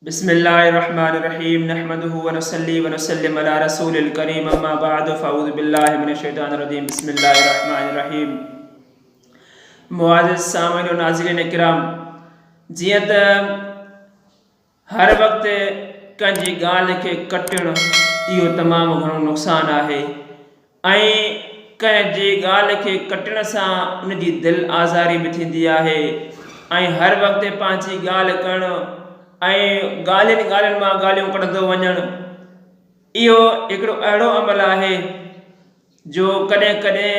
बिस्मिल्लाहिर्रहमानिर्रहीम नहमदुहु व नसल्ली व नसल्लिम अला रसूलिल करीम अम्मा बाद फ़अऊज़ु बिल्लाहि मिनश शैतानिर रजीम बिस्मिल्लाहिर्रहमानिर्रहीम। मुआज़्ज़िज़ सामिईन व नाज़रीन किराम, जियं त हर वक्त कंहिंजी ॻाल्हि खे कटणु इहो तमामु घणो नुक़सानु आहे ऐं कंहिंजी ॻाल्हि खे कटण सां उनजी दिलि आज़ारी बि थींदी आहे ऐं हर वक्त पंहिंजी ॻाल्हि करणु ऐं ॻाल्हियुनि मां ॻाल्हियूं कढंदो वञणु इहो हिकिड़ो अहिड़ो अमल आहे जो कॾहिं कॾहिं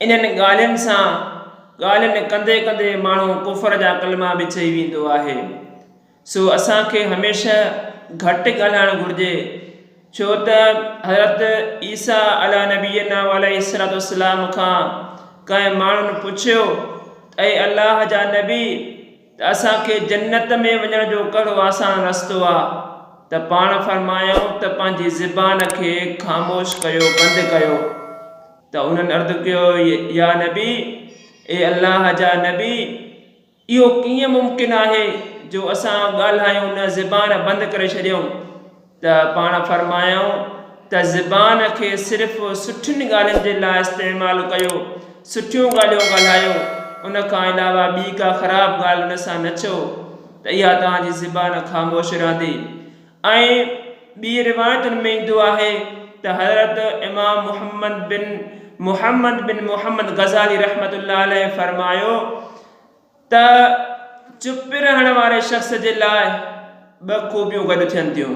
इन्हनि ॻाल्हियुनि कंदे कंदे माण्हू कुफ़र जा कलमा बि चई वेंदो आहे। सो असांखे हमेशह घटि ॻाल्हाइणु घुरिजे, छो त हज़रत ईसा अला नबीना अलैहिस्सलाम खां कंहिं माण्हुनि पुछियो ऐं अल्लाह जा नबी त असांखे जन्नत में वञण जो कहिड़ो आसान रस्तो आहे? त पाण फरमायूं त पंहिंजी ज़बान खे ख़ामोश कयो, बंदि कयो। त उन्हनि अर्ज़ु कयो, या नबी, ए अल्लाह जा नबी, इहो कीअं मुमकिन आहे जो असां ॻाल्हायूं न ज़बान बंदि करे छॾियूं? त पाण फरमायूं त ज़बान खे सिर्फ़ु सुठियुनि ॻाल्हियुनि जे लाइ इस्तेमालु कयो, सुठियूं ॻाल्हियूं ॻाल्हायो, उन खां अलावा ॿी का ख़राबु ॻाल्हि उन सां न चओ, त इहा तव्हांजी ज़बान ख़ामोश रहंदी। ऐं ॿी रिवायतुनि में ईंदो आहे त हज़रत इमाम मोहम्मद ग़ज़ाली रहमतुल्लाह अलैहि फरमायो त चुप रहण वारे शख़्स जे लाइ ॿ खूबियूं गॾु थियनि थियूं।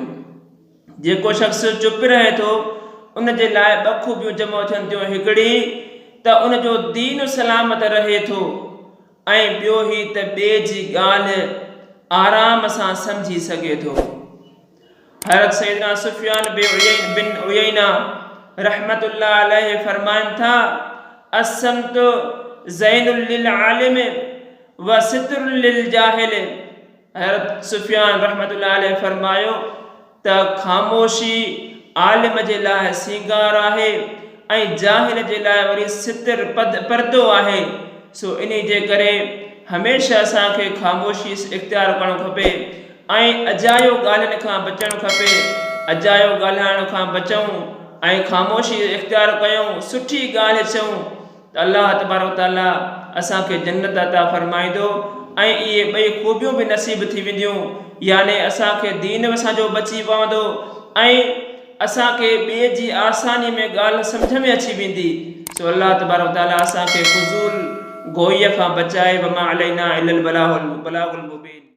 जेको शख़्स चुप रहे थो उन जे लाइ ॿ खूबियूं जमा थियनि थियूं। हिकिड़ी त उनजो दीन सलामत रहे थो ऐं ॿियो ही त ॿिए जी ॻाल्हि आराम सां सम्झी सघे थो। हज़रत सैयदना सुफ़ियान बिन उयैना रहमतुल्लाह अलैहि फरमाइनि था, असमतु ज़ैनुल लिल आलिम व सितरुल लिल जाहिल। हज़रत सुफ़ियान रहमतुल्लाह अलैहि फरमायो त ख़ामोशी आलिम जे लाइ सींगार आहे ऐं जाहिल जे लाइ वरी सितर पर्दो आहे। सो इन जे करे हमेशह असांखे ख़ामोशी इख्तियार करणु खपे ऐं अजायो ॻाल्हियुनि खां बचणु खपे। अजायो ॻाल्हाइण खां बचूं ऐं ख़ामोशी इख्तियार कयूं, सुठी ॻाल्हि चऊं त अल्लाह तबारक तआला असांखे जन्नत अता फरमाईंदो ऐं इहे ॿई खूबियूं बि नसीब थी वेंदियूं, याने असांखे दीन असांजो बची पवंदो ऐं असांखे ॿिए जी आसानी में ॻाल्हि सम्झ में अची वेंदी। सो अल्लाह तबारक तआला असांखे फ़ुज़ूल गोईअ खां बचाए। वमा अलैना इल्लल बलागुल मुबीन।